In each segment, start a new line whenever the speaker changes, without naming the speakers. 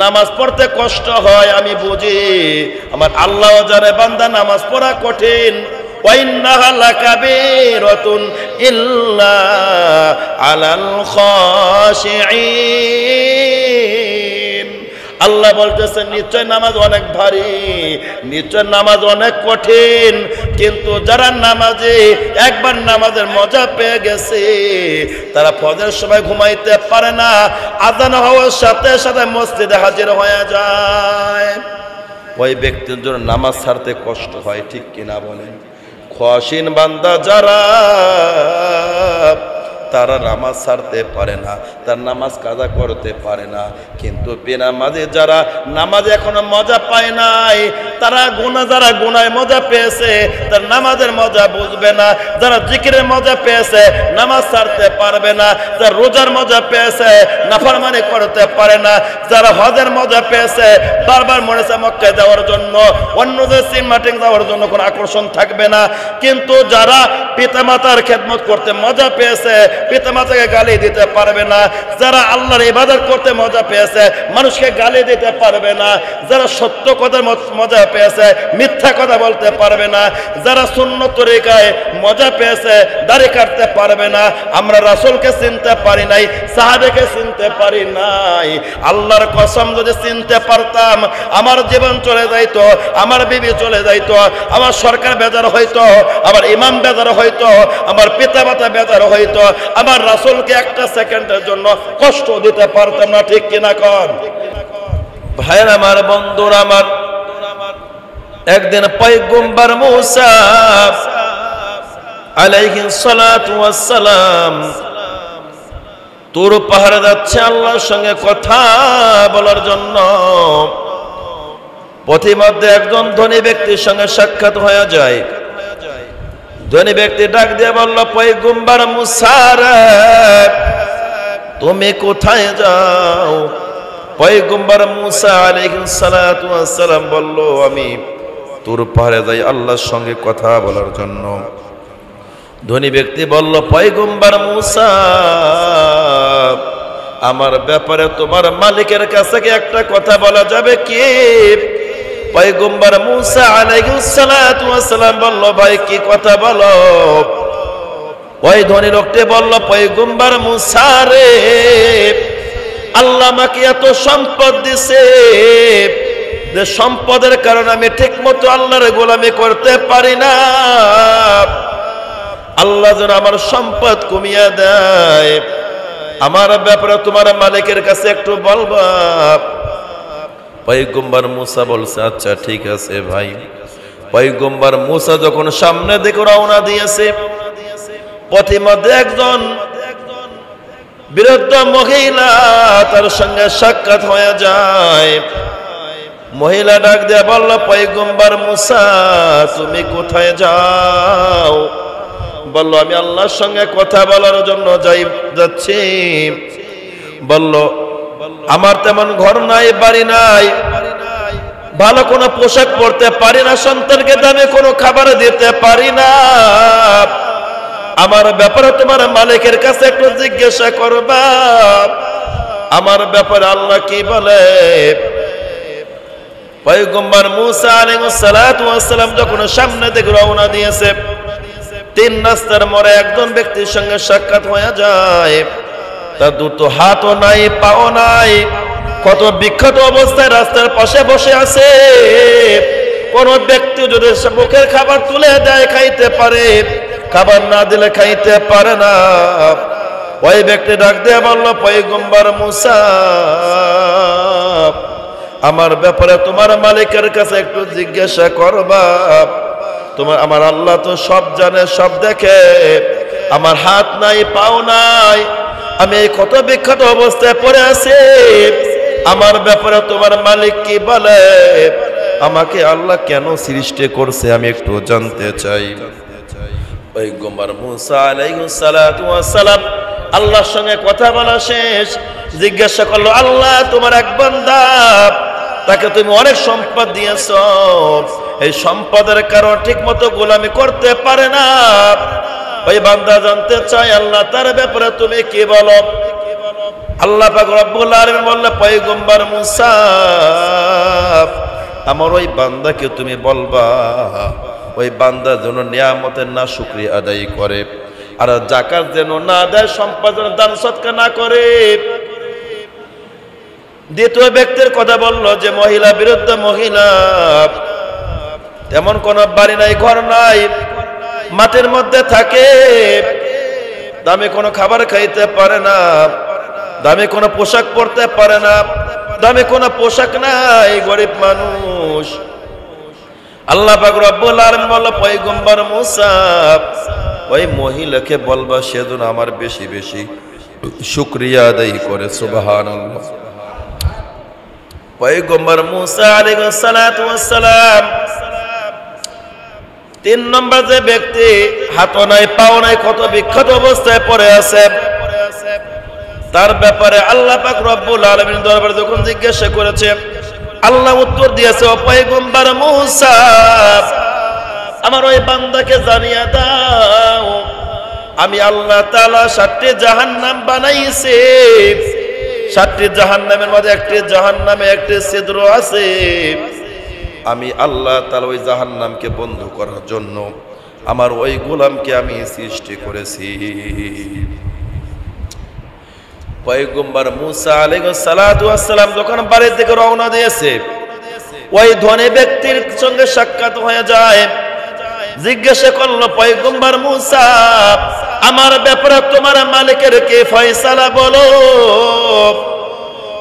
নামাজ পড়তে কষ্ট হয় আমি বুঝি, আমার আল্লাহ জানে বান্দা নামাজ পড়া কঠিন। ওয়াইন্নাহা লাকাবীরাতুন ইল্লা আলাল খাশিঈন। আল্লাহ বলতেছেন নিশ্চয় নামাজ অনেক ভারী, নিশ্চয় নামাজ অনেক কঠিন, কিন্তু যারা নামাজে একবার নামাজের মজা পেয়ে গেছে তারা ফজরের সময় ঘুমাইতে পারে না, আযান হওয়ার সাথে সাথে মসজিদে হাজির হয়ে যায়। ওই ব্যক্তির জন্য নামাজ ছাড়তে কষ্ট হয়, ঠিক কিনা বলেন? খাশিন বান্দা যারা তারা নামাজ ছাড়তে পারে না, তার নামাজ কাজা করতে পারে না। কিন্তু বেনামাজি যারা নামাজে এখনো মজা পায় নাই, তারা যারা গুনায় মজা পেয়েছে তার নামাজের মজা বুঝবে না। যারা জিকিরের মজা পেয়েছে নামাজ ছাড়তে পারবে না। যারা রোজার মজা পেয়েছে নাফরমানি করতে পারে না। যারা হজের মজা পেয়েছে বারবার মনেছে মক্কায় যাওয়ার জন্য, অন্যদের সিনেমাটিং যাওয়ার জন্য কোনো আকর্ষণ থাকবে না। কিন্তু যারা পিতামাতার খেদমত করতে মজা পেয়েছে পিতামাতাকে গালি দিতে পারবে না। যারা আল্লাহর ইবাদত করতে মজা পেয়েছে মানুষকে গালি দিতে পারবে না। যারা সত্য কথার মজা পেয়েছে মিথ্যা কথা বলতে পারবে না। যারা সুন্নত তরিকায় মজা পেয়েছে দাড়ি কাটতে পারবে না। আমরা রাসূলকে চিনতে পারি নাই, সাহাবাকে চিনতে পারি নাই। আল্লাহর কসম যদি চিনতে পারতাম আমার জীবন চলে যাইতো, আমার বিবি চলে যাইতো, আমার সরকার বেজার হইতো, আমার ইমাম বেজার হইতো, আমার পিতামাতা বেজার হইতো, আমার রাসূলকে একটা সেকেন্ডের জন্য কষ্ট দিতে পারতাম না, ঠিক কিনা কন? ভাইয়ের আমার, বন্ধুরা আমার, একদিন পয়গম্বর মুসা আলাইহিস সালাতু ওয়াস সালাম তুর পাহাড়ে যাচ্ছে আল্লাহর সঙ্গে কথা বলার জন্য। পথিমধ্যে একজন ধনী ব্যক্তির সঙ্গে সাক্ষাৎ হয়ে যায়। ধনী ব্যক্তি ডাক দিয়ে বলল, পয়গম্বর মুসা রে, তুমি কোথায় যাও? পয়গম্বর মুসা আলাইহিস সালাতু ওয়াস সালাম বলল, আমি তুর পাহাড়ে যাই আল্লাহর সঙ্গে কথা বলার জন্য। ধনী ব্যক্তি বলল, পয়গম্বর মুসা, আমার ব্যাপারে তোমার মালিকের কাছে কি একটা কথা বলা যাবে কি? পয়গম্বর মুসা আলাইহিস সালাতু ওয়াস সালাম বলল, ভাই কি কথা বলো? ওই ধনী লোকটি বলল, পয়গম্বর মুসা রে, আল্লাহ আমাকে এত সম্পদ দিছে যে সম্পদের কারণে আমি ঠিক মতো আল্লাহর গোলামি করতে পারি না। আল্লাহ যেন আমার সম্পদ কমিয়ে দেয়। আমার ব্যাপারে তোমার মালিকের কাছে একটু বলবা। পয়গম্বর মুসা বলছে, আচ্ছা ঠিক আছে ভাই। পয়গম্বর মুসা যখন সামনে দিকে রওনা দিয়েছে, পথিমধ্যে একজন বৃদ্ধ মহিলা তার সঙ্গে সাক্ষাৎ হয়ে যায়। মহিলা ডাক দিয়ে বলল, পয়গম্বর মুসা, তুমি কোথায় যাও? বলল, আমি আল্লাহর সঙ্গে কথা বলার জন্য যাচ্ছি। বলল, আমার তেমন ঘর নাই, বাড়ি নাই, ভালো কোনো পোশাক পরতে পারি না, সন্তানকে দামে কোনো খাবার দিতে পারি না। আমার ব্যাপারে তোমার মালিকের কাছে একটু জিজ্ঞাসা করবা, আমার ব্যাপারে আল্লাহ কি বলে? পয়গম্বর মুসা আলাইহিস সালাতু ওয়াস সালাম যখন সামনে দিকে রওনা দিয়েছে, 3 রাস্তার মোড়ে একজন ব্যক্তির সঙ্গে সাক্ষাৎ হয়ে যায়। তার দুটো হাতও নাই, পাও নাই, কত বিখ্যাত অবস্থায় রাস্তার পাশে বসে আছে। কোন ব্যক্তি যদি মুখের খাবার তুলে দেয় খাইতে পারে, খাবার না দিলে খাইতে পারে না। ওই ব্যক্তি ডাক দিয়ে বলল, পয়গম্বর মুসা, আমার ব্যাপারে তোমার মালিকের কাছে একটু জিজ্ঞাসা করবা। আমার আল্লাহ তো সব জানে, সব দেখে। আমার হাত নাই, পাও নাই, আমি এই ক্ষত বিক্ষত অবস্থায় পড়ে আছি। আমার ব্যাপারে তোমার মালিক কি বলে? আমাকে আল্লাহ কেন সৃষ্টি করছে আমি একটু জানতে চাই। পয়গম্বর মুসা আলাইহিস সালাতু ওয়াস সালাম আল্লাহর সঙ্গে কথা বলা শেষ, জিজ্ঞাসা করলো, আল্লাহ তোমার এক বান্দা, তাকে তুমি অনেক সম্পদ দিয়েছো, এই সম্পদের কারণ ঠিক মতো গোলামি করতে পারে না। ওই বান্দা জানতে চাই, আল্লাহ তার ব্যাপারে তুমি কি বলো? আল্লাহ পাক রব্বুল আলামিন বলল পয়গম্বর মুসা আমার ওই বান্দাকে তুমি বলবা ওই বান্দা যেন নিয়ামতের না শুকরিয়া আদায় করে, আর যাকাত যেন না দেয়, সম্পদ যেন দান সদকা না করে। দ্বিতীয় ব্যক্তির কথা বলল যে মহিলা বিরুদ্ধে মহিলা, তেমন কোন বাড়ি নাই, ঘর নাই, মাটির মধ্যে থাকে, দামি কোনো খাবার খাইতে পারে না, দামি কোনো পোশাক পরতে পারে না, দামি কোনো পোশাক নাই, গরিব মানুষ। আল্লাহ পাক রব্বুল আলামিন বলল পয়গম্বর মুসা ওই মহিলাকে বলবা সেজন্য আমার বেশি বেশি শুকরিয়া আদায় করে। সুবহানাল্লাহ। পয়গম্বর মুসা আলাইহিস সালাতু ওয়াস সালাম 3 নম্বর যে ব্যক্তি হাত নাই পাও নাই কত বিখ্যাত অবস্থায় পড়ে আছে, তার ব্যাপারে আল্লাহ পাক রব্বুল আলামিন দরবারে যখন জিজ্ঞাসা করেছে, আল্লাহ উত্তর দিয়েছে ও পয়গম্বর মুসা আমার ওই বান্দাকে জানিয়ে দাও আমি আল্লাহ তাআলা 7টি জাহান্নাম বানাইছি, 7টি জাহান্নামের মধ্যে একটি জাহান্নামে একটি ছিদ্র আছে, আমি আল্লাহ তাআলা ওই জাহান্নামকে বন্ধ করার জন্য আমার ওই গোলামকে আমি সৃষ্টি করেছি। পয়গম্বর মুসা আলাইহিস সালাতু ওয়াস সালাম যখন বাড়ির দিকে রওনা দিয়েছে, ওই ধনী ব্যক্তির সঙ্গে সাক্ষাৎ হয়ে যায়। জিজ্ঞাসা করলো পয়গম্বর মুসা আমার ব্যাপারে তোমার মালিকের কি ফয়সালা বলো।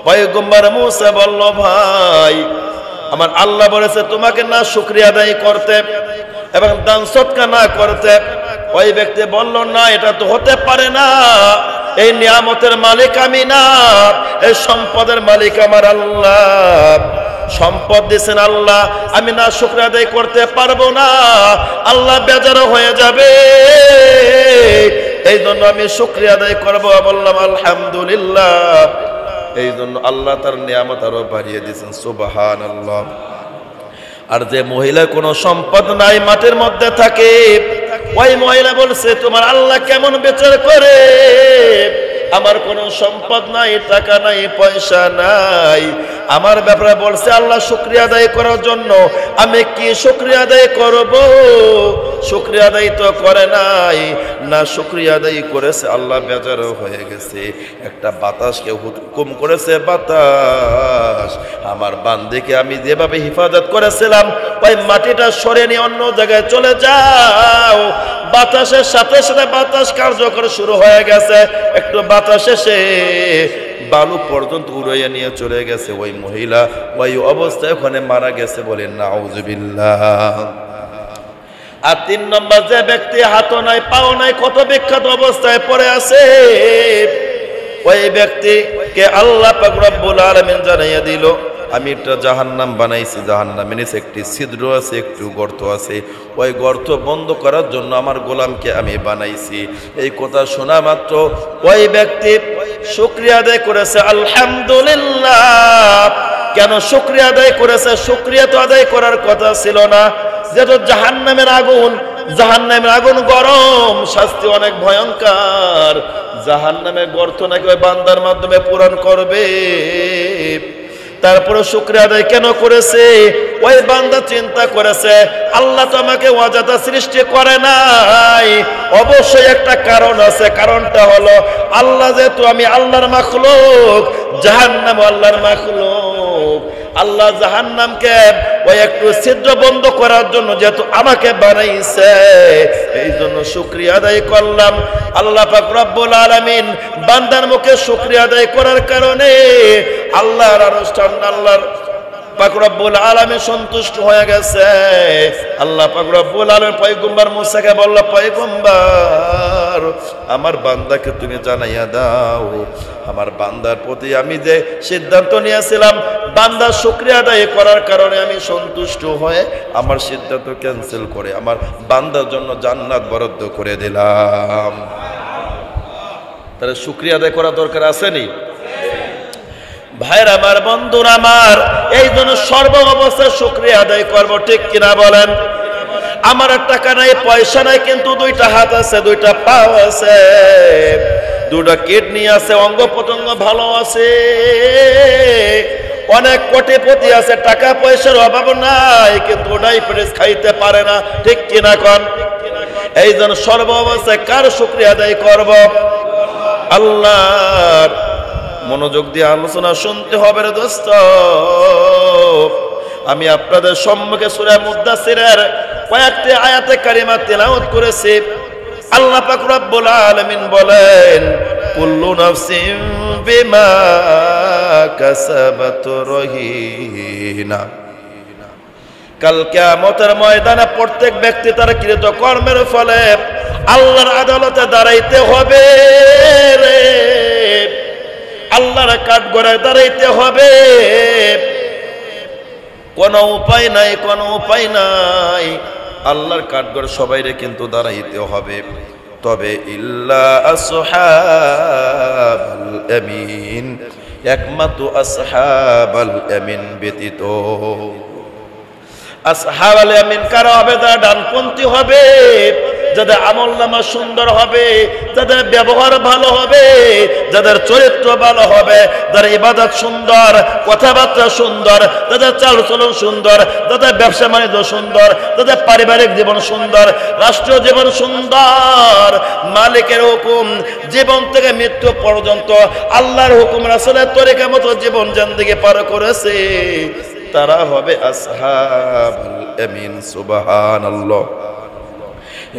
পয়গম্বর মুসা বলল ভাই আমার আল্লাহ বলেছে তোমাকে না শুকরিয়া আদায় করতে এবং দান সদকা না করতে। ওই ব্যক্তি বলল না এটা তো হতে পারে না, এই নিয়ামতের মালিক আমি না, এই সম্পদের মালিক আমার আল্লাহ, সম্পদ দিয়েছেন আল্লাহ, আমি না শুকরিয়া আদায় করতে পারবো না, আল্লাহ বেজার হয়ে যাবে, এই জন্য আমি শুকরিয়া আদায় করবো। বললাম আলহামদুলিল্লাহ, এই জন্য আল্লাহ তার নিয়ামত আরো বাড়িয়ে দিয়েছেন। সুবহানাল্লাহ। আর যে মহিলা কোনো সম্পদ নাই মাটির মধ্যে থাকে, ওই মহিলা বলছে তোমার আল্লাহ কেমন বিচার করে, আমার কোনো সম্পদ নাই, টাকা নাই, পয়সা নাই, আমার ব্যাপারে বলছে আল্লাহ শুকরিয়া আদায় করার জন্য, আমি কি শুকরিয়া আদায় করব? শুকরিয়া আদায় তো করে নাই, না শুকরিয়া আদায় করেছে আল্লাহ বেজার হয়ে গেছে। একটা বাতাসকে হুকুম করেছে, বাতাস আমার বান্দিকে আমি যেভাবে হেফাজত করেছিলাম ওই মাটিটা সরে নিয়ে অন্য জায়গায় চলে যাও। বাতাসের সাথে সাথে বাতাস কার্যকর শুরু হয়ে গেছে, একটু বাতাস এসে বালু পর্যন্ত উড়াইয়া নিয়ে চলে গেছে। ওই মহিলা ওই অবস্থায় ওখানে মারা গেছে, বলেন নাউজুবিল্লাহ। আর 3 নম্বর যে ব্যক্তি হাত নাই পাও নাই কত বিখ্যাত অবস্থায় পড়ে আছে, ওই ব্যক্তিকে আল্লাহ পাক রব্বুল আলামিন জানাইয়া দিল আমি একটা জাহান্নাম বানাইছি, জাহান্নামের নিচে একটি ছিদ্র আছে, একটু গর্ত আছে, ওই গর্ত বন্ধ করার জন্য আমার গোলামকে আমি বানাইছি। এই কথা শোনা মাত্র ওই ব্যক্তি শুকরিয়া আদায় করেছে আলহামদুলিল্লাহ। কেন শুকরিয়া আদায় করেছে? শুকরিয়া তো আদায় করার কথা ছিল না, যেহেতু জাহান্নামের আগুন গরম, শাস্তি অনেক ভয়ঙ্কর, জাহান্নামের গর্ত নাকি ওই বান্দার মাধ্যমে পূরণ করবে। তারপরে শুকরিয়া আদায় কেন করেছে? ওই বান্দা চিন্তা করেছে আল্লাহ তো আমাকে অযথা সৃষ্টি করে নাই, অবশ্যই একটা কারণ আছে। কারণটা হলো আল্লাহ যেহেতু আমি আল্লাহর মাখলুক, জাহান্নাম আল্লাহর মাখলুক, আল্লাহ জাহান্নামকে ওই একটু ছিদ্র বন্ধ করার জন্য যেহেতু আমাকে বানাইছে, এই জন্য শুকরিয়া আদায় করলাম। আল্লাহ পাক রব্বুল আলামিন বান্দার মুখে শুকরিয়া আদায় করার কারণে আল্লাহর আরশটান আল্লাহর পাক রব্বুল আলামিন সন্তুষ্ট হয়ে গেছে। আল্লাহ পাক রব্বুল আলামিন পয়গম্বর মুসাকে বলল পয়গম্বর আমার বান্দাকে তুমি জানাইয়া দাও আমার বান্দার প্রতি আমি যে সিদ্ধান্ত নিয়েছিলাম বান্দার শুকরিয়া আদায় করার কারণে আমি সন্তুষ্ট হয়ে আমার সিদ্ধান্ত ক্যান্সেল করে আমার বান্দার জন্য জান্নাত বরাদ্দ করে দিলাম। তাহলে শুকরিয়া আদায় করা দরকার আসেনি ভাইর আমার, বন্ধুরা আমার? এই জন্য সর্ব অবস্থায় শুকরিয়া আদায় করবো, ঠিক কিনা বলেন? আমার টাকা নাই পয়সা নাই কিন্তু 2টা হাত আছে, 2টা পা আছে, দুটো কিডনি আছে, অঙ্গ প্রত্যঙ্গ ভালো আছে, অনেক কোটিপতি আছে, টাকা পয়সার অভাব নাই, কিন্তু ডায়াবেটিস খাইতে পারে না। ঠিক কিনা কোন? এই জন্য সর্ব অবস্থায় কার শুকরিয়া আদায় করব? আল্লাহর। মনোযোগ দিয়ে আলোচনা শুনতে হবে রে দোস্ত। আমি আপনাদের সম্মুখে সূরা মুদ্দাসিরের কয়েকটি আয়াতে কারিমা তেলাওয়াত করেছি। আল্লাহ পাক রব্বুল আলামিন বলেন, কুল্লু নাফসিন বিমা কাসাবাত রহিনা। কাল কিয়ামতের ময়দানে প্রত্যেক ব্যক্তি তার কৃত কর্মের ফলে আল্লাহর আদালতে দাঁড়াইতে হবে রে, আল্লাহর কাঠগড়ায় দাঁড়াইতে হবে। কোনো উপায় নাই, কোনো উপায় নাই, আল্লাহর কাঠগড় সবাইরে কিন্তু দাঁড়াইতে হবে। তবে ইল্লা আসহাবাল ইয়ামিন, একমাত্র আসহাবাল ইয়ামিন ব্যতীত। আসহাবাল ইয়ামিন কারা হবে? যারা ডানপন্থী হবে, যাদের আমলনামা সুন্দর হবে, যাদের ব্যবহার ভালো হবে, যাদের চরিত্র ভালো হবে, যাদের ইবাদত সুন্দর, কথাবার্তা সুন্দর, যাদের চালচলন সুন্দর, যাদের ব্যবসা বাণিজ্য সুন্দর, যাদের পারিবারিক জীবন সুন্দর, রাষ্ট্রীয় জীবন সুন্দর, মালিকের হুকুম জীবন থেকে মৃত্যু পর্যন্ত আল্লাহর হুকুম রাসূলের তরিকা মতো জীবন জিন্দেগি পার করেছে, তারা হবে আসহাবুল ইয়ামিন। সুবহানাল্লাহ।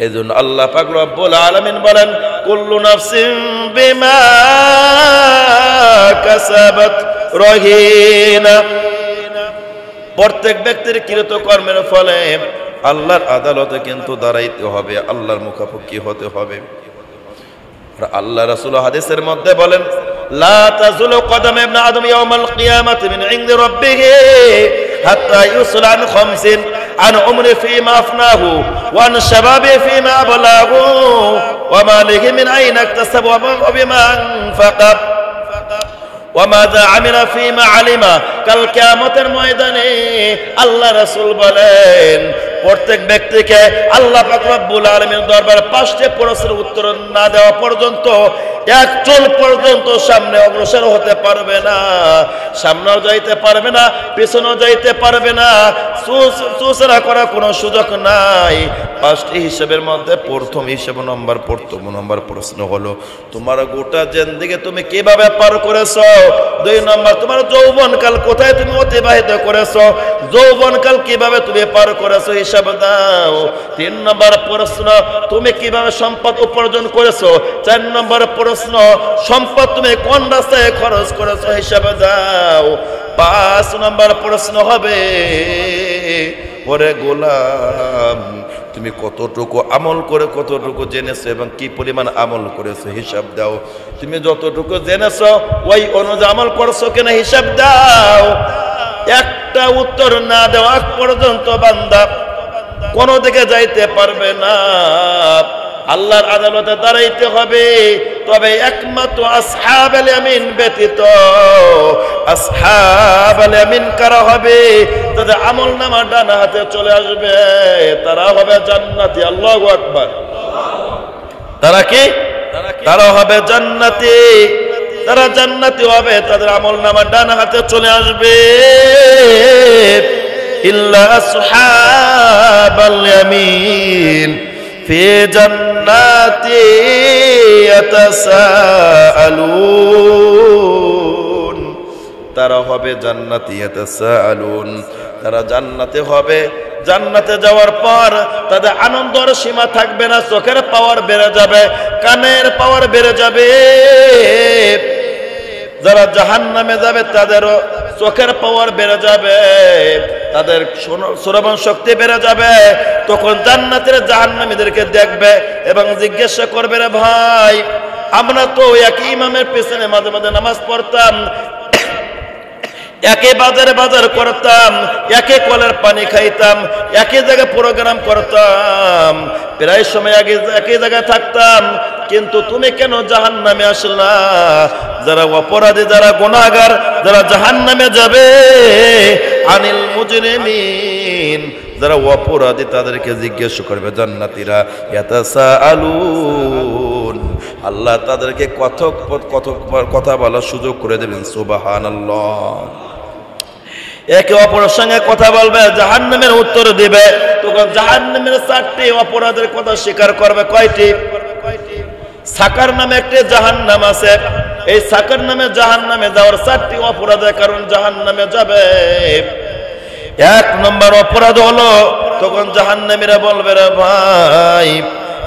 এজন্য আল্লাহ পাক রব্বুল আলামিন বলেন, কুল্লু নাফসিন বিমা কাসাবাত রহিনা। প্রত্যেক ব্যক্তির কৃত কর্মের ফলে আল্লাহর আদালতে কিন্তু দাঁড়াইতে হবে, আল্লাহর মুখাপেক্ষি হতে হবে। আর আল্লাহ রাসূল হাদিসের মধ্যে বলেন, লা তাজুলু কদম ইবনে আদম ইয়াউমাল কিয়ামাতি মিন ইনদি রাব্বিহি হাত্তা ইউসলা আন খামসিন, عن عمره فيما أفناه وعن شبابه فيما أبلاه وماله من أين اكتسب وبما أنفق وماذا عمل فيما علم। কাল কিয়ামতের ময়দানে আল্লাহ রাসূল বলেন, প্রত্যেক ব্যক্তিকে আল্লাহ পাক রব্বুল আলামিনের দরবারে 5টি প্রশ্নের উত্তর না দেওয়া পর্যন্ত এক চুল পর্যন্ত সামনে অগ্রসর হতে পারবে না, সামনেও যাইতে পারবে না, পিছনেও যাইতে পারবে না, চুচরা করার কোনো সুযোগ নাই। 5টি হিসাবের মধ্যে প্রথম নম্বর প্রশ্ন হলো, তোমার গোটা জিন্দেগি তুমি কিভাবে পার করেছো? 2 নম্বর, তোমার যৌবনকাল কোথায় তুমি অতিবাহিত করেছো? যৌবনকাল কিভাবে তুমি পার করেছো হিসাব দাও। 3 নম্বর প্রশ্ন, তুমি কিভাবে সম্পদ উপার্জন করেছো? 4 নম্বর প্রশ্ন, সম্পদ তুমি কোন রাস্তায় খরচ করেছো হিসাব দাও। 5 নম্বর প্রশ্ন হবে, ওরে গোলাম, তুমি কতটুকু আমল করে কতটুকু জেনেছো এবং কি পরিমাণ আমল করেছো হিসাব দাও। তুমি যতটুকু জেনেছো ওই অনুযায়ী আমল করছো কিনা হিসাব দাও। একটা উত্তর না দেওয়া পর্যন্ত বান্দা কোনো দিকে যাইতে পারবে না, আল্লাহর আদালতে দাঁড়াইতে হবে। তবে একমাত্র আসহাবুল ইয়ামিন ব্যতীত, আসহাবুল ইয়ামিন কারা হবে? তাদের আমলনামা ডান হাতে চলে আসবে, তারা হবে জান্নাতি। আল্লাহু আকবার। তারা কি? তারা হবে জান্নাতি, তারা জান্নাতি হবে, তাদের আমলনামা ডান হাতে চলে আসবে। ইল্লা আসহাবুল ইয়ামিন ফি জান্নাতি ইয়াতাসাআলুন, তারা হবে জান্নাতি ইয়াতাসাআলুন, তারা জান্নাতে হবে। জান্নাতে যাওয়ার পর তাদের আনন্দের সীমা থাকবে না, চোখের পাওয়ার বেড়ে যাবে, কানের পাওয়ার বেড়ে যাবে। যারা জাহান্নামে যাবে তাদেরও চোখের পাওয়ার বেড়ে যাবে, তাদের শ্রবণ শক্তি বেড়ে যাবে। তখন জান্নাতের জাহান্নামীদেরকে দেখবে এবং জিজ্ঞাসা করবে, রে ভাই, আমরা তো একই ইমামের পেছনে মাঝে মাঝে নামাজ পড়তাম, একই বাজার করতাম, একই কলের পানি খাইতাম, একই জায়গায় প্রোগ্রাম করতাম, প্রায় সময় একই জায়গায় থাকতাম, কিন্তু তুমি কেন জাহান্নামে আসলা? যারা অপরাধী, যারা গুনাহগার, যারা জাহান্নামে যাবে, আনিল মুজরিমিন, যারা অপরাধী তাদেরকে জিজ্ঞাসা করবে জান্নাতীরা, ইয়াতাসাআলুন, আল্লাহ তাদেরকে কথা বলার সুযোগ করে দেবেন। সুবহানাল্লাহ। একে অপরের সঙ্গে কথা বলবে, জাহান্নামের উত্তর দিবে। তখন জাহান্নামের 4টি অপরাধের কথা স্বীকার করবে। কয়টি? সাকার নামে একটি জাহান্নাম আছে। এই সাকার নামে জাহান্নামে যাওয়ার 4টি অপরাধের কারণ জাহান্নামে যাবে। 1 নম্বর অপরাধ হলো, তখন জাহান্নামীরা বলবে, রে ভাই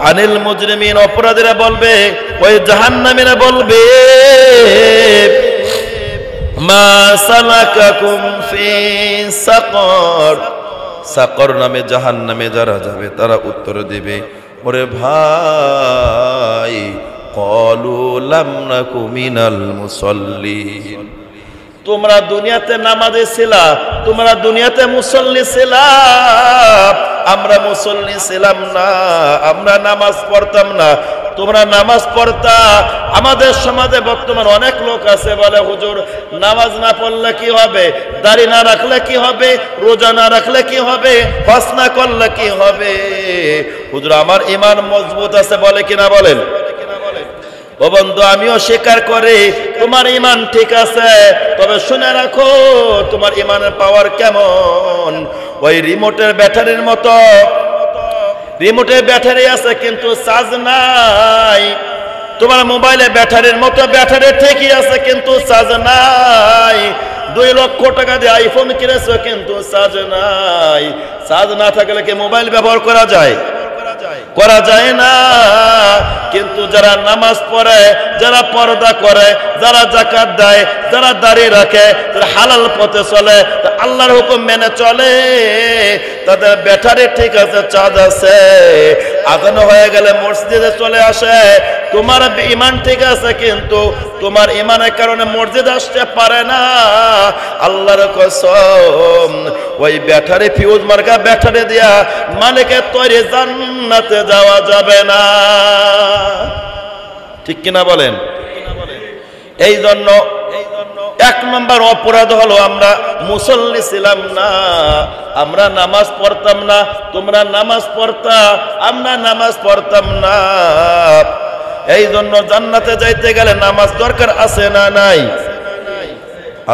আনিল মুজরিমিন, অপরাধীরা বলবে, ওই জাহান্নামীরা বলবে, মা সালাকাকুম ফি সাকর। সাকর নামে জাহান্নামে যারা যাবে তারা উত্তর দিবে, ওরে ভাই ক্বালু লাম নাকু মিনাল মুসাল্লিন। তোমরা দুনিয়াতে নামাজি ছিলা, তোমরা দুনিয়াতে মুসল্লি ছিলা, আমরা মুসল্লি ছিলাম না, আমরা নামাজ পড়তাম না। তোমরা নামাজ পড়তা। আমাদের সমাজে বর্তমান অনেক লোক আছে বলে, হুজুর নামাজ না পড়লে কি হবে, দাড়ি না রাখলে কি হবে, রোজা না রাখলে কি হবে, হজ না করলে কি হবে। হুজুর আমার ঈমান মজবুত আছে বলে কিনা বলেন? ও বন্ধু, আমিও স্বীকার করি তোমার ঈমান ঠিক আছে, তবে শুনে রাখো তোমার ঈমানের পাওয়ার কেমন। ওই রিমোটের ব্যাটারির মতো, রিমোটের ব্যাটারি আছে কিন্তু চার্জ নাই। তোমার মোবাইলে ব্যাটারির মতো ব্যাটারি ঠিকই আছে কিন্তু চার্জ নাই। 2 লক্ষ টাকা দিয়ে আইফোন কিনেছো কিন্তু চার্জ নাই। চার্জ না থাকলে কি মোবাইল ব্যবহার করা যায়? করা যায় না। কিন্তু যারা নামাজ পড়ে, যারা পর্দা করে, যারা যাকাত দেয়, যারা দাড়ি রাখে, যারা হালাল পথে চলে, আল্লাহর হুকুম মেনে চলে, তাদের ব্যাটারি ঠিক আছে, চার্জ আছে। আজান হয়ে গেলে মসজিদে চলে আসে। তোমার ঈমান ঠিক আছে কিন্তু তোমার ঈমানের কারণে মসজিদ আসতে পারে না। আল্লাহর কসম, ওই ব্যাটারি ফিউজ মার্কা ব্যাটারি দিয়া মালিকের তৈরি জান্নাতে যাওয়া যাবে না। ঠিক কিনা বলেন? এই জন্য 1 নম্বর অপরাধ হলো আমরা মুসল্লি ছিলাম না, আমরা নামাজ পড়তাম না। তোমরা নামাজ পড়তা, আমরা নামাজ পড়তাম না। এই জন্য জান্নাতে যাইতে গেলে নামাজ দরকার আছে না নাই?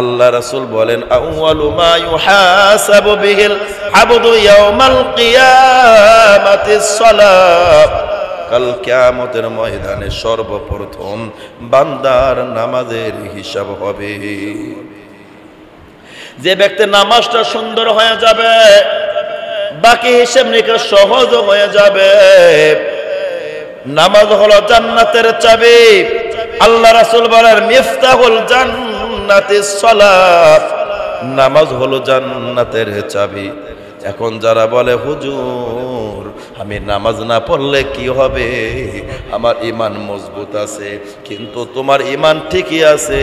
আল্লাহ রাসূল বলেন, আউয়ালু মা ইউহাসাবু বিহিল আবদু ইয়াউমাল কিয়ামাতিস সালাত। কাল কিয়ামতের ময়দানে সর্বপ্রথম বান্দার নামাজের হিসাব হবে। যে ব্যক্তি নামাজটা সুন্দর হয়ে যাবে, বাকি হিসাব নিকাশ সহজ হয়ে যাবে। নামাজ হলো জান্নাতের চাবি। আল্লাহ রাসূল বলেন, মিফতাহুল জান্নাতিস সালাত। নামাজ হলো জান্নাতের চাবি। এখন যারা বলে, হুজুর আমি নামাজ না পড়লে কি হবে, আমার ঈমান মজবুত আছে। কিন্তু তোমার ঈমান ঠিকই আছে,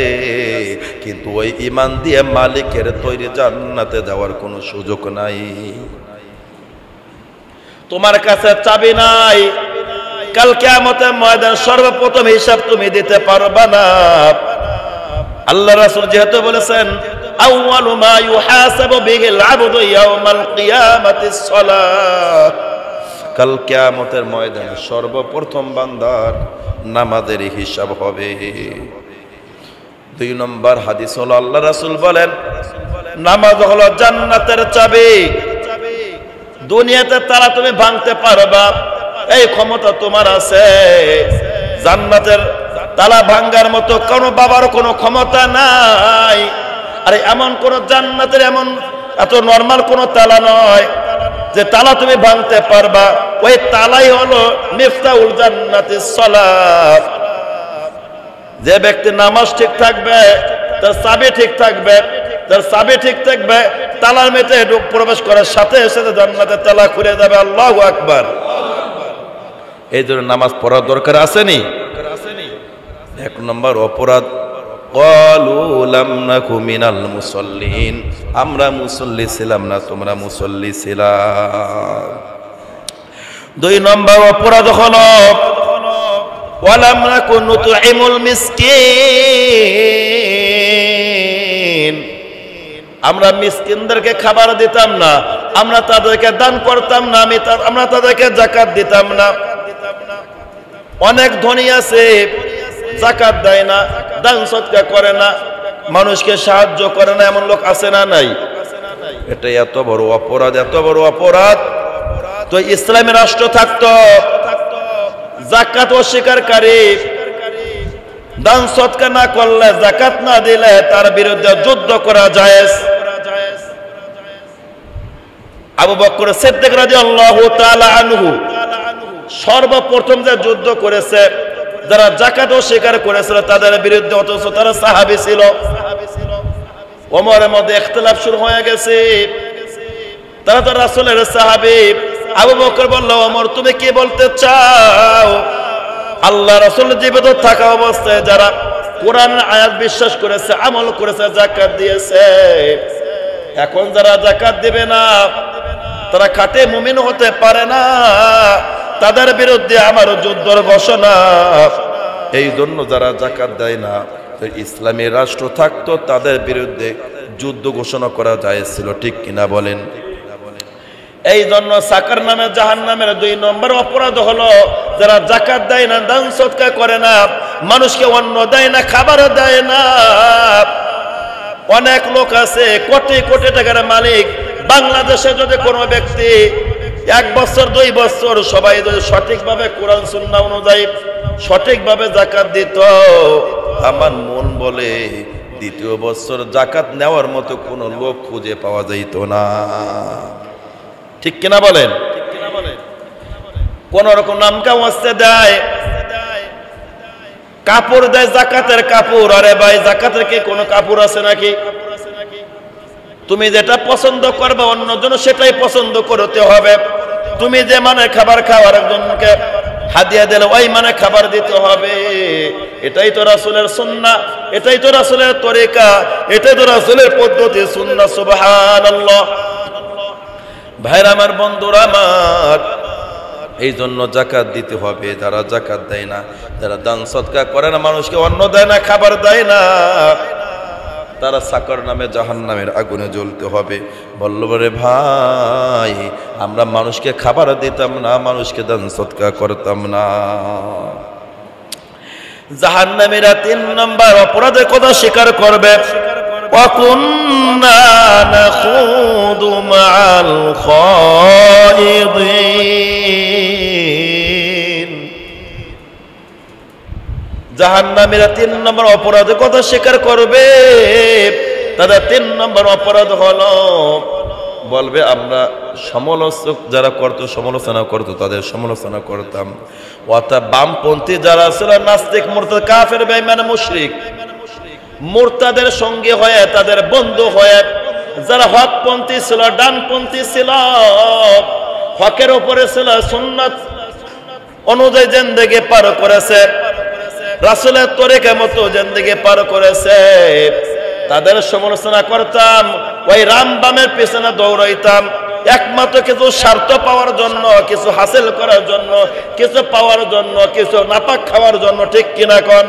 কিন্তু ওই ঈমান দিয়ে মালিকের তৈরি জান্নাতে যাওয়ার কোনো সুযোগ নাই। তোমার কাছে চাবি নাই। কাল কিয়ামতের ময়দান সর্বপ্রথম হিসাব তুমি দিতে পারবা না। আল্লাহ রাসূল যেহেতু বলেছেন, আউয়ালু মা ইউহাসাবু বিহিল আবদু ইয়াউমাল কিয়ামাতিস সালাত। কাল কিয়ামতের ময়দানে সর্বপ্রথম বান্দার নামাজের হিসাব হবে। 2 নম্বর হাদিস হলো, আল্লাহ রাসূল বলেন, নামাজ হলো জান্নাতের চাবি। দুনিয়াতে তালা তুমি ভাঙতে পারবা, এই ক্ষমতা তোমার আছে। জান্নাতের তালা ভাঙ্গার মতো কোনো বাবার কোনো ক্ষমতা নাই। আরে এমন কোন জান্নাতের এমন এত নরমাল কোন তালা নয় যে তালা তুমি ভাঙতে পারবা। ওই তালাই হলো মিফতাহুল জান্নাতিস সালাত। যে ব্যক্তি নামাজ ঠিক থাকবে, তার চাবি ঠিক থাকবে, তার চাবি ঠিক থাকবে, তালার মেতে প্রবেশ করার সাথে সাথে জান্নাতের তালা খুলে যাবে। আল্লাহু আকবার। এই জন্য নামাজ পড়ার দরকার আসেনি? 1 নম্বর অপরাধ, ক্বালু লাম নাকু মিনাল মুসাল্লিন। আমরা মুসল্লি ছিলাম না, তোমরা মুসল্লি ছিলা। 2 নম্বর অপরাধ হলো, ওয়ালাম নাকু নুতঈমুল মিসকিন। আমরা মিসকিনদেরকে খাবার দিতাম না, আমরা তাদেরকে দান করতাম না, আমরা তাদেরকে যাকাত দিতাম না। অনেক ধনী আছে যাকাত দেয় না, দান সদকা করে না, মানুষকে সাহায্য করে না, এমন লোক আছে না নাই? এটা এত বড় অপরাধ, এত বড় অপরাধ। তো ইসলামী রাষ্ট্র থাকতো, যাকাত অস্বীকারী, দান সদকা না করলে, যাকাত না দিলে তার বিরুদ্ধে যুদ্ধ করা জায়েজ। আবু বকর সিদ্দিক রাদিয়াল্লাহু তাআলা আনহু সর্বপ্রথম যে যুদ্ধ করেছে, যারা যাকাত অস্বীকার করেছিল তাদের বিরুদ্ধে, অথচ তারা সাহাবী ছিল। ওমরের মধ্যে ইখতিলাফ শুরু হয়ে গেছে, তারা তো রাসূলের সাহাবী। আবু বকর বলল, ওমর তুমি কি বলতে চাও? আল্লাহ রাসূল জীবিত থাকা অবস্থায় যারা কোরআনের আয়াত বিশ্বাস করেছে, আমল করেছে, যাকাত দিয়েছে, এখন যারা যাকাত দিবে না, তারা খাঁটি মুমিন হতে পারে না, তাদের বিরুদ্ধে আমার যুদ্ধের ঘোষণা। এই জন্য যারা যাকাত দেয় না, ইসলামী রাষ্ট্র থাকতো, তাদের বিরুদ্ধে যুদ্ধ ঘোষণা করা যায়ছিল, ঠিক কিনা বলেন? এই জন্য সাকার নামে জাহান্নামের 2 নম্বর অপরাধ হলো যারা যাকাত দেয় না, দান সদকা করে না, মানুষকে অন্ন দেয় না, খাবার দেয় না। অনেক লোক আছে কোটি কোটি টাকার মালিক, বাংলাদেশে যদি কোনো ব্যক্তি 1 বছর 2 বছর সবাই যদি সঠিকভাবে কোরআন সুন্নাহ অনুযায়ী সঠিকভাবে যাকাত দিত, আমার মন বলে দ্বিতীয় বছর যাকাত নেওয়ার মতো কোনো লোক খুঁজে পাওয়া যাইত না, ঠিক কিনা বলেন? কোন রকম নামকা ওয়াস্তে দেয়, কাপড় দেয়, যাকাতের কাপড়। আরে ভাই, যাকাতের কি কোনো কাপড় আছে নাকি? তুমি যেটা পছন্দ করবে অন্যজন সেটাই পছন্দ করতে হবে। তুমি যে মানে খাবার খাও আরেকজনকে হাদিয়া দিলে ওই মানে খাবার দিতে হবে। এটাই তো রাসূলের সুন্নাহ, এটাই তো রাসূলের তরিকা, এটাই তো রাসূলের পদ্ধতি, সুন্নাহ। সুবহানাল্লাহ। ভাইরা আমার, বন্ধুরা আমার, এই জন্য যাকাত দিতে হবে। যারা যাকাত দেয় না, যারা দান সদকা করে না, মানুষকে অন্ন দেয় না, খাবার দেয় না, তারা সাকর নামে জাহান্নামের আগুনে জ্বলতে হবে। বলল রে ভাই, আমরা মানুষকে খাবার দিতাম না, মানুষকে দান সদকা করতাম না। জাহান্নামীরা 3 নম্বর অপরাধের কথা স্বীকার করবে। وَكُنَّا نَخُوضُ مَعَ الْخَائِضِينَ। জাহান্নামীরা 3 নম্বর অপরাধের কথা স্বীকার করবে। তাদের 3 নম্বর অপরাধ হলো, বলবে আমরা সমালোচক যারা করতো, সমালোচনা করতো, তাদের সমালোচনা করতাম। অর্থাৎ বামপন্থী যারা ছিল, নাস্তিক, মুরতাদ, কাফের, বেঈমান, মুশরিক, মুরতাদের সঙ্গে হয়ে, তাদের বন্ধু হয়ে, যারা হকপন্থী ছিল, ডানপন্থী ছিল, হকের উপরে ছিল, সুন্নাত অনুযায়ী জিন্দেগি পার করেছে, রাসূলের তরিকা মতো জিন্দেগি পার করেছে, তাদের সমালোচনা করতাম। ওই রাম বামের পেছনে দৌড়াইতাম, একমাত্র কিছু স্বার্থ পাওয়ার জন্য, কিছু হাসিল করার জন্য, কিছু পাওয়ার জন্য, কিছু নাপাক খাওয়ার জন্য, ঠিক কিনা কোন?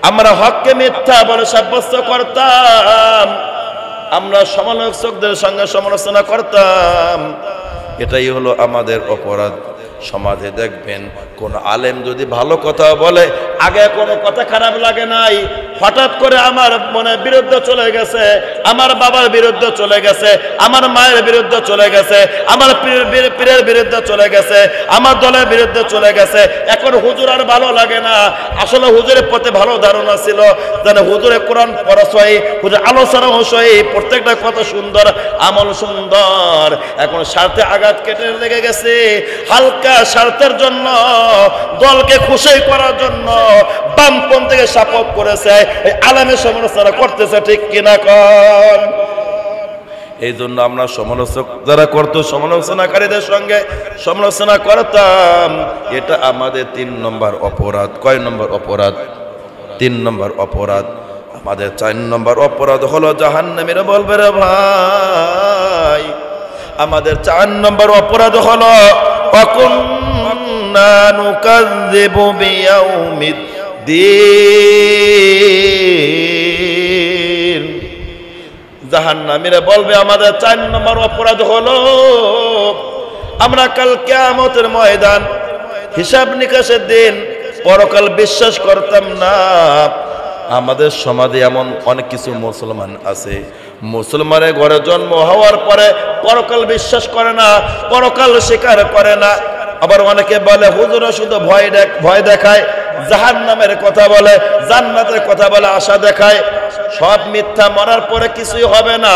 আমরা হককে মিথ্যা বলে সাব্যস্ত করতাম, আমরা সমালোচকদের সঙ্গে সমালোচনা করতাম। এটাই হলো আমাদের অপরাধ। সমাজে দেখবেন কোন আলেম যদি ভালো কথা বলে, আগে কোনো কথা খারাপ লাগে নাই, হঠাৎ করে আমার মনে বিরুদ্ধে চলে গেছে, আমার বাবার বিরুদ্ধে চলে গেছে, আমার মায়ের বিরুদ্ধে চলে গেছে, আমার পীরের বিরুদ্ধে চলে গেছে, আমার দলের বিরুদ্ধে চলে গেছে, এখন হুজুর আর ভালো লাগে না। আসলে হুজুরের প্রতি ভালো ধারণা ছিল, যেন হুজুরে কোরআন পড়াশোনায়, হুজুর আলোচনা হসই, প্রত্যেকটা কথা সুন্দর, আমল সুন্দর। এখন স্বার্থে আঘাত কেটে লেগে গেছে, হালকা স্বার্থের জন্য, দলকে খুশি করার জন্য বামপন্থীকে সাপোর্ট করেছে, এই আলেমের সমালোচনা করতেছে, ঠিক কিনা কোন? এই জন্য আমরা সমালোচক যারা করতো, সমালোচনাকারীদের সঙ্গে সমালোচনা করতাম। এটা আমাদের 3 নম্বর অপরাধ। কয় নম্বর অপরাধ? 3 নম্বর অপরাধ। আমাদের 4 নম্বর অপরাধ হলো জাহান্নামীরা বলবে রে ভাই, আমাদের 4 নম্বর অপরাধ হলো وَكُنَّا نُكَذِّبُ بِيَوْمِ الدِّينِ। জাহান্নামীরা বলবে আমাদের 4 নম্বর অপরাধ হলো আমরা কাল কিয়ামতের ময়দান হিসাব নিকাশের দিন, পরকাল বিশ্বাস করতাম না। আমাদের সমাজে এমন অনেক কিছু মুসলমান আছে, মুসলমানের ঘরে জন্ম হওয়ার পরে পরকাল বিশ্বাস করে না, পরকাল স্বীকার করে না। আবার অনেকে বলে হুজুর শুধু ভয় দেখায়, জাহান্নামের কথা বলে, জান্নাতের কথা বলে, আশা দেখায়। সব মিথ্যা, মরার পরে কিছুই হবে না,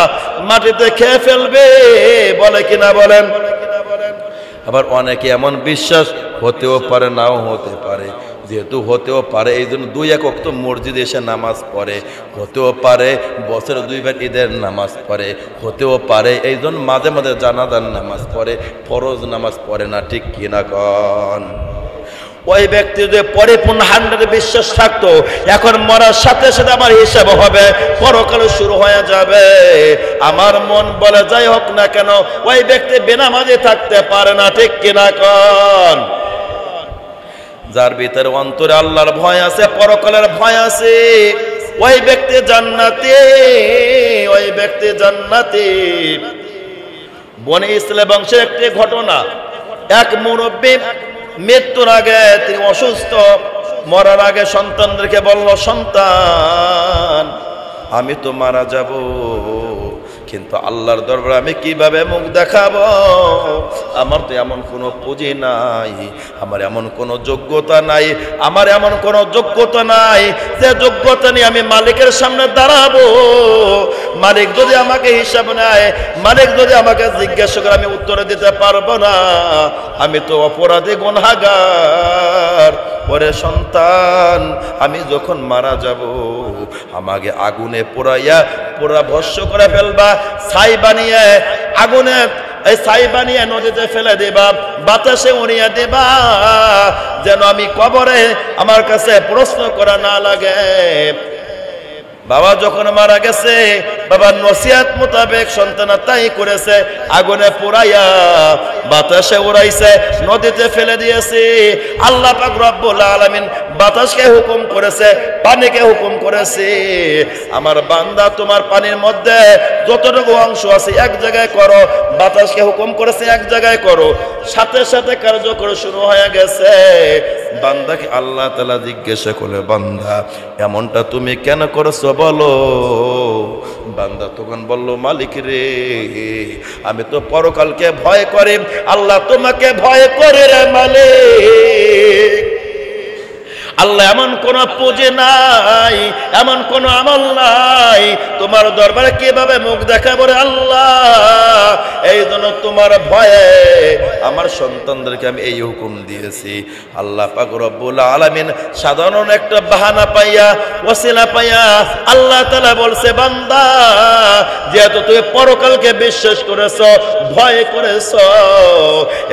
মাটিতে খেয়ে ফেলবে বলে কিনা বলেন। আবার অনেকে এমন বিশ্বাস, হতেও পারে নাও হতে পারে, যেহেতু হতেও পারে এই জন্য 2 ওয়াক্ত মসজিদে এসে নামাজ পড়ে, হতেও পারে বছরে 2 বার ঈদের নামাজ পড়ে, হতেও পারে এই জন্য মাঝে মাঝে জানাজার নামাজ পড়ে, ফরজ নামাজ পড়ে না। ঠিক কিনা কন? ওই ব্যক্তি যে পরিপূর্ণ 100 বিশ্বাস থাকতো, এখন মরার সাথে সাথে আমার হিসাব হবে, পরকাল শুরু হয়ে যাবে, আমার মন বলে যাই হোক না কেন ওই ব্যক্তি বেনামাজি থাকতে পারে না। ঠিক কিনা কন? যার ভিতরে অন্তরে আল্লাহর ভয় আছে, পরকালের ভয় আছে, ওই ব্যক্তি জান্নাতি, ওই ব্যক্তি জান্নাতি। বনি ইসরাইল বংশের একটি ঘটনা, এক মুরব্বী মৃত্যুর আগে, তিনি অসুস্থ, মরার আগে সন্তানদেরকে বলল, সন্তান আমি তো মারা যাব, কিন্তু আল্লাহর দরবারে আমি কিভাবে মুখ দেখাবো? আমার তো এমন কোনো পুঁজি নাই, আমার এমন কোনো যোগ্যতা নাই, আমার এমন কোনো যোগ্যতা নাই যে যোগ্যতা নিয়ে আমি মালিকের সামনে দাঁড়াবো। মালিক যদি আমাকে হিসাব নেয়, মালিক যদি আমাকে জিজ্ঞাসা করে, আমি উত্তরে দিতে পারবো না, আমি তো অপরাধী, গুনাহগার। ওরে সন্তান, আমি যখন মারা যাব আমাকে আগুনে পোড়াইয়া পুরা ভস্ম করে ফেলবা, ছাই বানিয়ে আগুনে এই ছাই বানিয়ে নদীতে ফেলে দেবা, বাতাসে উড়িয়ে দেবা, যেন আমি কবরে আমার কাছে প্রশ্ন করা না লাগে। বাবা যখন মারা গেছে, বাবার নসিহত মোতাবেক সন্তান তাই করেছে, আগুনে পোড়াইয়া বাতাসে উড়াইছে, নদীতে ফেলে দিয়েছে। আল্লাহ পাক রব্বুল আলামিন বাতাসকে হুকুম করেছে, পানিকে হুকুম করেছে, আমার বান্দা তোমার পানির মধ্যে যতটুকু অংশ আছে এক জায়গায় করো। বাতাসকে হুকুম করেছে এক জায়গায় করো, সাথে সাথে কার্যকর শুরু হয়ে গেছে। বান্দাকে আল্লাহ তাআলা জিজ্ঞাসা করে, বান্দা এমনটা তুমি কেন করেছো বলো? বান্দা তখন বলল, মালিক রে, আমি তো পরকালকে ভয় করি, আল্লাহ তোমাকে ভয় করে রে মালিক। আল্লাহ এমন কোন পুঁজি নাই, এমন কোন আমল নাই, তোমার দরবারে কিভাবে মুখ দেখাবো রে আল্লাহ। এই জন্য তোমার ভয়ে আমার সন্তানদেরকে আমি এই হুকুম দিয়েছি। আল্লাহ পাক রব্বুল আলামিন সাধারণ একটা বাহানা পাইয়া, ওসিলা পাইয়া আল্লাহ তাআলা বলছে, বান্দা যেহেতু তুমি পরকালকে বিশ্বাস করেছো, ভয় করেছো,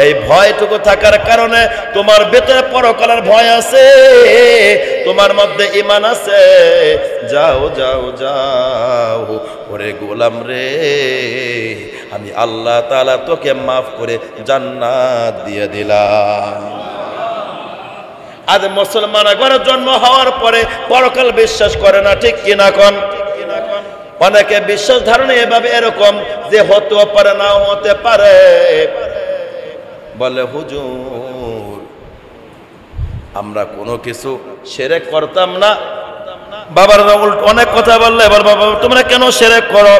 এই ভয়টুকু থাকার কারণে তোমার ভিতরে পরকালের ভয় আছে, তোমার মধ্যে ঈমান আছে, যাও যাও যাও ওরে গোলাম রে, আমি আল্লাহ তাআলা তোকে মাফ করে জান্নাত দিয়ে দিলাম। আজ মুসলমান ঘরে জন্ম হওয়ার পরে পরকাল বিশ্বাস করে না। ঠিক কিনা কোন? অনেকে বিশ্বাস ধারণা এভাবে এরকম যে হতেও পারে, নাও হতে পারে। বলে হুজুর আমরা কোনো কিছু শিরক করতাম না। বাবার অনেক কথা বললে, এবার বাবা তোমরা কেন শিরক করো?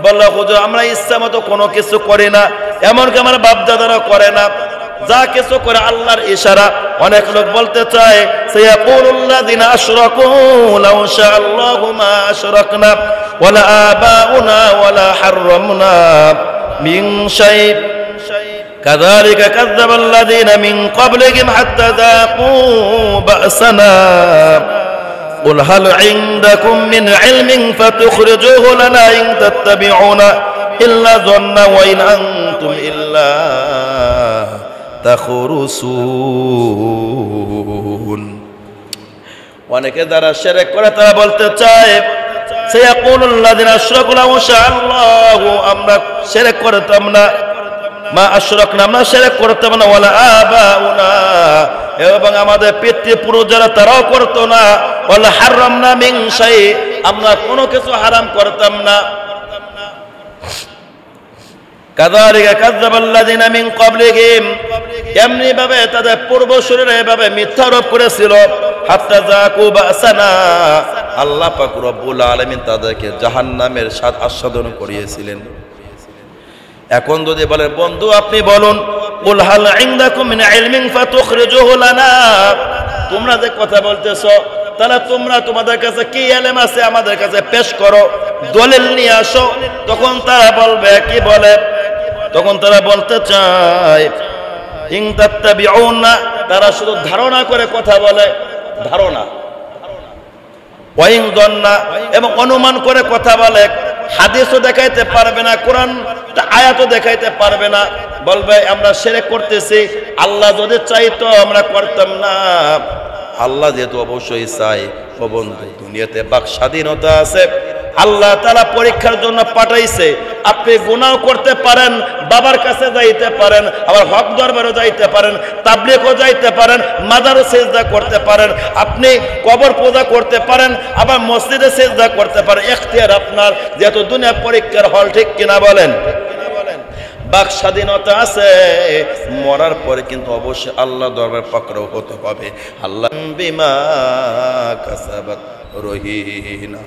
বললো হুজুর আমরা ইচ্ছা মতো কোনো কিছু করি না, এমনকি আমার বাপ দাদারা করে না, যা কিছু করে আল্লাহর ইশারা। অনেক লোক বলতে চায়, সায়াকুলুল্লাযিনা আশরাকু লাউ শাআল্লাহু মা আশরাকনা ওয়ালা আবাউনা ওয়ালা হাররামনা মিন শাই কাযালিকা কাযযাবাল্লাযিনা মিন ক্বাবলিহিম হাত্তা যাকু বা'সানা قل هل عندكم من علم فتخرجوه لنا إن تتبعون إلا ظنا وإن أنتم إلا تخرصون। অনেকে যারা শিরক করে তারা বলতে চায়, সায়াকুলুল্লাযিনা আশরাকু লাউ শাআল্লাহু, আমরা শিরক করতাম না, মা আশরাকনা, আমরা শিরক করতাম না, ওয়ালা আবাউনা, এবং আমাদের পিতৃপুরুষ যারা তারাও করতো না, ওয়ালা হাররামনা মিন শাই, আমরা কোনো কিছু হারাম করতাম না। কাযালিকা কাযযাবাল্লাযিনা মিন ক্বাবলিহিম, এমনি ভাবে তাদের পূর্বসূরীরা এভাবে মিথ্যা আরোপ করেছিল। হাত্তা যাকু বাসানা, আল্লাহ পাক রব্বুল আলামিন তাদেরকে জাহান্নামের স্বাদ আস্বাদন করিয়েছিলেন। এখন যদি বলে বন্ধু আপনি বলুন, কুল হাল ইনদাকুম মিন ইলমিন ফাতুখরিজুহু লানা, তোমরা যে কথা বলতেছো তাহলে তোমরা তোমাদের কাছে কি ইলম আছে আমাদের কাছে পেশ করো, দলিল নিয়ে আসো। তখন তারা বলবে, কি বলে? তখন তারা বলতে চায় ইন তাত্তাবিউনা, তারা শুধু ধারণা করে কথা বলে, ধারণা, ওয়াইন দন্না, এবং অনুমান করে কথা বলে। হাদিসও দেখাইতে পারবে না, কোরআন আয়াতও দেখাইতে পারবে না। বলবে আমরা শিরক করতেছি, আল্লাহ যদি চাইতো আমরা করতাম না। আল্লাহ যেহেতু অবশ্যই চাই, ও বন্ধু দুনিয়াতে বাক স্বাধীনতা আছে, আল্লাহ তাআলা পরীক্ষার জন্য পাঠাইছে। আপনি গুনাহ করতে পারেন, বাবার কাছে যাইতে পারেন, আবার হক দরবারও যাইতে পারেন, তাবলীগও যাইতে পারেন, মাজারও সিজদা করতে পারেন, আপনি কবর পূজা করতে পারেন, আবার মসজিদে সিজদা করতে পারেন। ইখতিয়ার আপনার, যেহেতু দুনিয়া পরীক্ষার হল, ঠিক কিনা বলেন? বাক স্বাধীনতা আছে, মরার পরে কিন্তু অবশ্যই আল্লাহ দরবার পাকড়াও হতে হবে। আল্লাহ বিমা কাসাবাত রহিনা,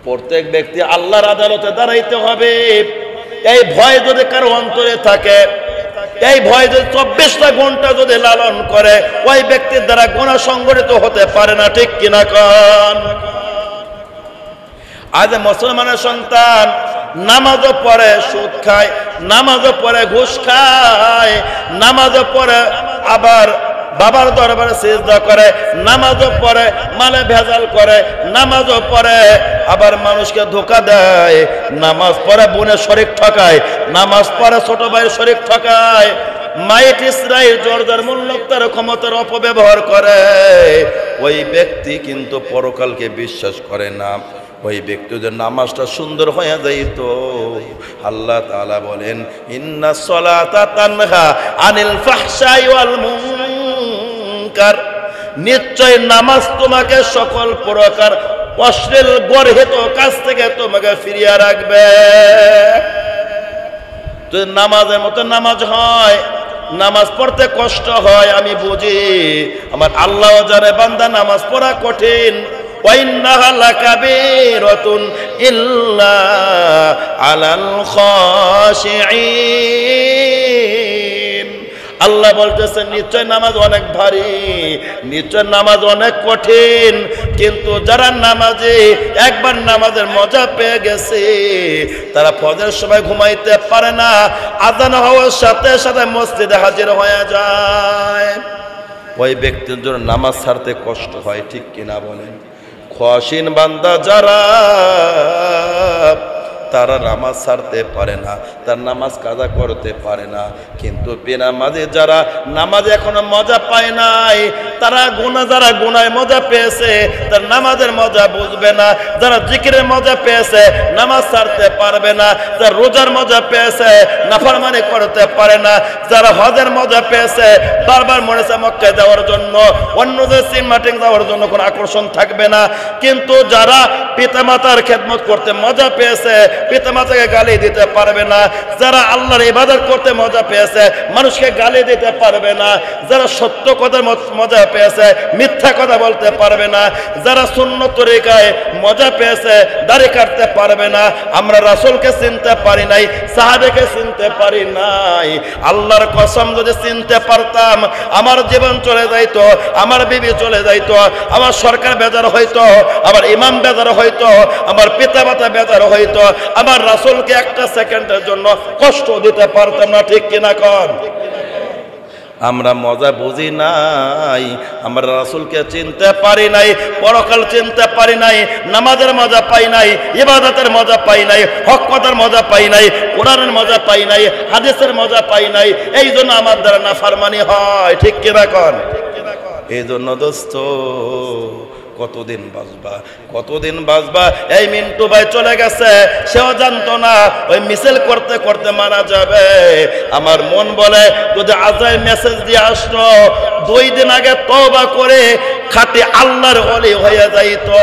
প্রত্যেক ব্যক্তি আল্লাহর আদালতে দাঁড়াইতে হবে। এই ভয় যদি কারো অন্তরে থাকে, এই ভয় যদি 24টা ঘন্টা যদি লালন করে, ওই ব্যক্তির দ্বারা গুনাহ সংগঠিত হতে পারে না, ঠিক কিনা কন? আজ মুসলমানের সন্তান নামাজও পড়ে সুদ খায়, নামাজও পড়ে ঘুষ খায়, নামাজও পড়ে আবার বাবার দরবারে সিজদা করে, নামাজও পড়ে মালে ভেজাল করে, নামাজও পড়ে আবার মানুষকে ধোঁকা দেয়, নামাজ পড়ে বোনের শরীক ঠকায়, নামাজ পড়ে ছোট ভাইয়ের শরীক ঠকায়, মাইট ইসরাইল জর্দার মূল্যতার ক্ষমতার অপব্যবহার করে। ওই ব্যক্তি কিন্তু পরকালকে বিশ্বাস করে না। ওই ব্যক্তি যদি নামাজটা সুন্দর হয়ে যাইত, আল্লাহ তাআলা বলেন ইন্নাস সালাতা তানহা আনিল ফাহশাই ওয়াল মুনকার, নিশ্চয় নামাজ তোমাকে সকল প্রকার অশ্লীল গর্হিত কাজ থেকে তোমাকে ফিরিয়ে রাখবে। যদি নামাজের মতো নামাজ হয়, নামাজ পড়তে কষ্ট হয়, আমি বুঝি, আমার আল্লাহ জানে বান্দা নামাজ পড়া কঠিন। وَإِنَّهَا لَكَبِيرَةٌ إِلَّا عَلَى الْخَاشِعِينَ। আল্লাহ বলতেছেন নিশ্চয় নামাজ অনেক ভারী, নিশ্চয় নামাজ অনেক কঠিন, কিন্তু যারা নামাজে একবার নামাজের মজা পেয়ে গেছে, তারা ফজরের সময় ঘুমাইতে পারে না, আযান হওয়ার সাথে সাথে মসজিদে হাজির হয়ে যায়। ওই ব্যক্তির জন্য নামাজ ছাড়তে কষ্ট হয়, ঠিক কিনা বলেন? খাশিন বান্দা যারা, তারা নামাজ ছাড়তে পারে না, তার নামাজ কাজা করতে পারে না। কিন্তু বেনামাজি যারা নামাজে এখনো মজা পায় নাই, তারা যারা গুনায় মজা পেয়েছে, তার নামাজের মজা বুঝবে না। যারা জিকিরের মজা পেয়েছে, নামাজ ছাড়তে পারবে না। যারা রোজার মজা পেয়েছে, নাফরমানি করতে পারে না। যারা হজের মজা পেয়েছে, বারবার মনে হচ্ছে মক্কায় যাওয়ার জন্য, অন্যদের সিনেমাটিং যাওয়ার জন্য কোনো আকর্ষণ থাকবে না। কিন্তু যারা পিতামাতার খেদমত করতে মজা পেয়েছে, পিতামাতাকে গালি দিতে পারবে না। যারা আল্লাহর ইবাদত করতে মজা পেয়েছে, মানুষকে গালি দিতে পারবে না। যারা সত্য কথার মজা পেয়েছে, মিথ্যা কথা বলতে পারবে না। যারা সুন্নত তরিকায় মজা পেয়েছে, দাড়ি কাটতে পারবে না। আমরা রাসূলকে চিনতে পারি নাই, সাহাবাকে চিনতে পারি নাই। আল্লাহর কসম যদি চিনতে পারতাম, আমার জীবন চলে যাইতো, আমার বিবি চলে যাইতো, আমার সরকার বেজার হইতো, আমার ইমাম বেজার হইতো, আমার পিতামাতা বেজার হইতো, আমার রাসূলকে একটা সেকেন্ডের জন্য কষ্ট দিতে পারতাম না, ঠিক কিনা কন? আমরা মজা বুঝি নাই, আমরা রাসূলকে চিনতে পারি নাই, পরকাল চিনতে পারি নাই, নামাজের মজা পাই নাই, ইবাদতের মজা পাই নাই, হক কথার মজা পাই নাই, কোরআনের মজা পাই নাই, হাদিসের মজা পাই নাই। এই জন্য আমার দ্বারা নাফরমানি হয়, ঠিক কিনা কন? এই জন্য দোস্ত কতদিন বাঁচবা, কতদিন বাঁচবা? এই মিন্টু ভাই চলে গেছে, সেও জানতো না ওই মিছিল করতে করতে মারা যাবে। আমার মন বলে যদি আজরাইল মেসেজ দিয়ে আসতো 2 দিন আগে তওবা করে খাঁটি আল্লাহর ওলি হয়ে যাইতো।